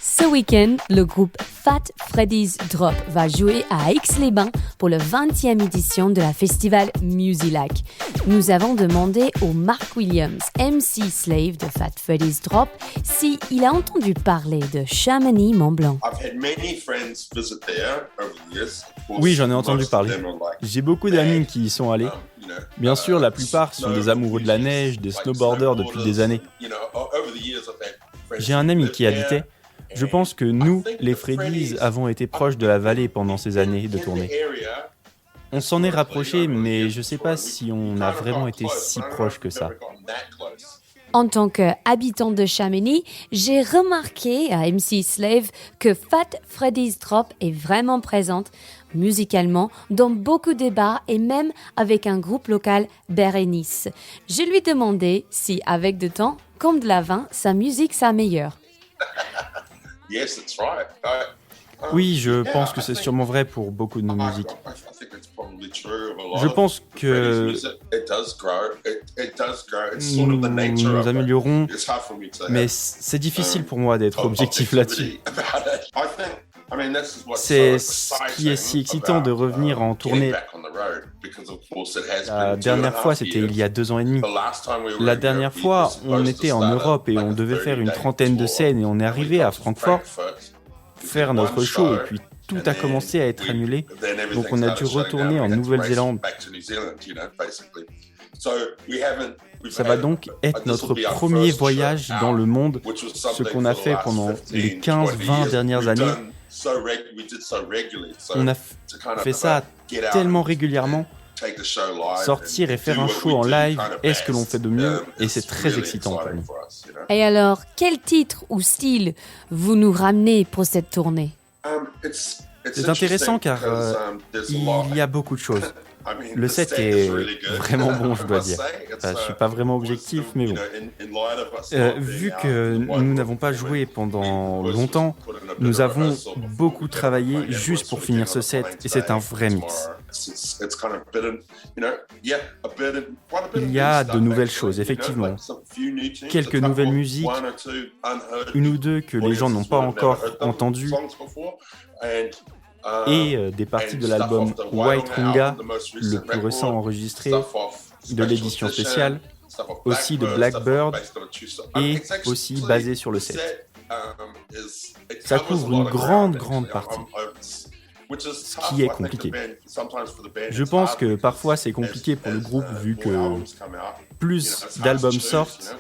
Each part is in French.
Ce week-end, le groupe Fat Freddy's Drop va jouer à Aix-les-Bains pour la 20e édition de la festival Musilac. Nous avons demandé au Mark Williams, MC Slave de Fat Freddy's Drop, s'il a entendu parler de Chamonix-Mont-Blanc. Oui, j'en ai entendu parler. J'ai beaucoup d'amis qui y sont allés. Bien sûr, la plupart sont des amoureux de la neige, des snowboarders depuis des années. J'ai un ami qui habitait. Je pense que nous, les Freddy's, avons été proches de la vallée pendant ces années de tournée. On s'en est rapprochés, mais je ne sais pas si on a vraiment été si proches que ça. En tant qu'habitant de Chamonix, j'ai remarqué à MC Slave que Fat Freddy's Drop est vraiment présente musicalement dans beaucoup de bars et même avec un groupe local Bérénice. Je lui ai demandé si, avec du temps, comme de la vin, sa musique s'améliore. Oui, je pense que c'est sûrement vrai pour beaucoup de nos musiques. Je pense que nous améliorons, mais c'est difficile pour moi d'être objectif là-dessus. C'est ce qui est si excitant de revenir en tournée. La dernière fois, c'était il y a 2 ans et demi. La dernière fois, on était en Europe et on devait faire une 30aine de scènes et on est arrivé à Francfort faire notre show et puis tout a commencé à être annulé. Donc on a dû retourner en Nouvelle-Zélande. Ça va donc être notre premier voyage dans le monde, ce qu'on a fait pendant les 15-20 dernières années. On a fait ça tellement régulièrement. Sortir et faire un show en live est ce que l'on fait de mieux et c'est très excitant pour nous. Et alors, quel titre ou style vous nous ramenez pour cette tournée ? C'est intéressant car il y a beaucoup de choses. Le set est vraiment bon, je dois dire. Je ne suis pas vraiment objectif, mais bon. Vu que nous n'avons pas joué pendant longtemps, nous avons beaucoup travaillé juste pour finir ce set et c'est un vrai mix. Il y a de nouvelles choses, effectivement. Quelques nouvelles musiques, une ou deux que les gens n'ont pas encore entendues. Et des parties de l'album White Runga, le plus récent enregistré, de l'édition spéciale, aussi de Blackbird, et aussi basé sur le set. Ça couvre une grande partie, ce qui est compliqué. Je pense que parfois c'est compliqué pour le groupe vu que plus d'albums sortent,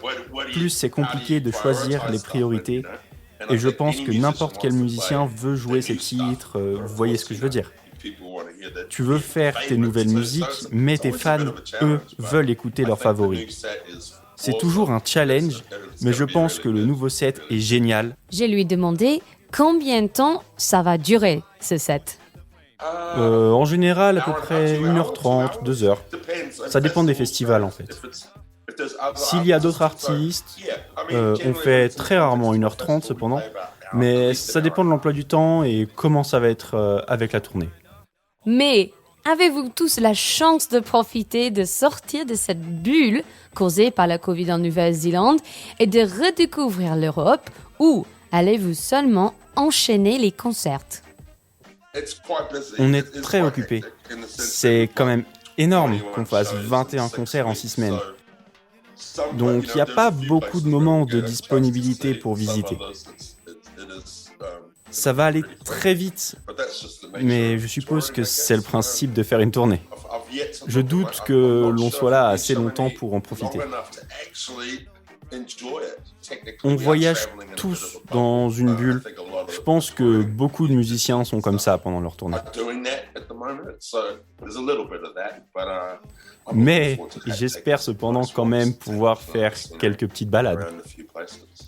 plus c'est compliqué de choisir les priorités. Et je pense que n'importe quel musicien veut jouer ses titres, vous voyez ce que je veux dire. Tu veux faire tes nouvelles musiques, mais tes fans, eux, veulent écouter leurs favoris. C'est toujours un challenge, mais je pense que le nouveau set est génial. Je lui ai demandé combien de temps ça va durer, ce set. En général, à peu près 1h30, 2h. Ça dépend des festivals, en fait. S'il y a d'autres artistes, on fait très rarement 1h30 cependant, mais ça dépend de l'emploi du temps et comment ça va être avec la tournée. Mais avez-vous tous la chance de profiter de sortir de cette bulle causée par la Covid en Nouvelle-Zélande et de redécouvrir l'Europe ou allez-vous seulement enchaîner les concerts ? On est très occupés. C'est quand même énorme qu'on fasse 21 concerts en 6 semaines. Donc il n'y a pas beaucoup de moments de disponibilité pour visiter. Ça va aller très vite, mais je suppose que c'est le principe de faire une tournée. Je doute que l'on soit là assez longtemps pour en profiter. On voyage tous dans une bulle. Je pense que beaucoup de musiciens sont comme ça pendant leur tournée. Mais j'espère cependant quand même pouvoir faire quelques petites balades.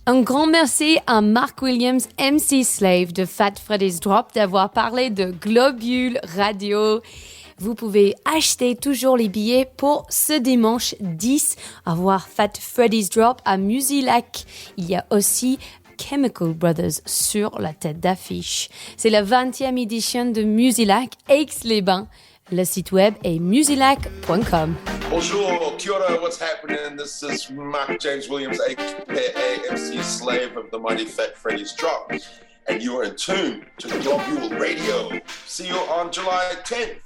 Un grand merci à Mark Williams, MC Slave de Fat Freddy's Drop d'avoir parlé de Globule Radio. Vous pouvez acheter toujours les billets pour ce dimanche 10 à voir Fat Freddy's Drop à Musilac. Il y a aussi Chemical Brothers sur la tête d'affiche. C'est la 20e édition de Musilac Aix-les-Bains. Le site web est musilac.com. Bonjour, kia ora, what's happening? This is Mark James Williams, aka MC Slave of the Mighty Fat Freddy's Drop. and you're in tune to Globule Radio. See you on July 10th.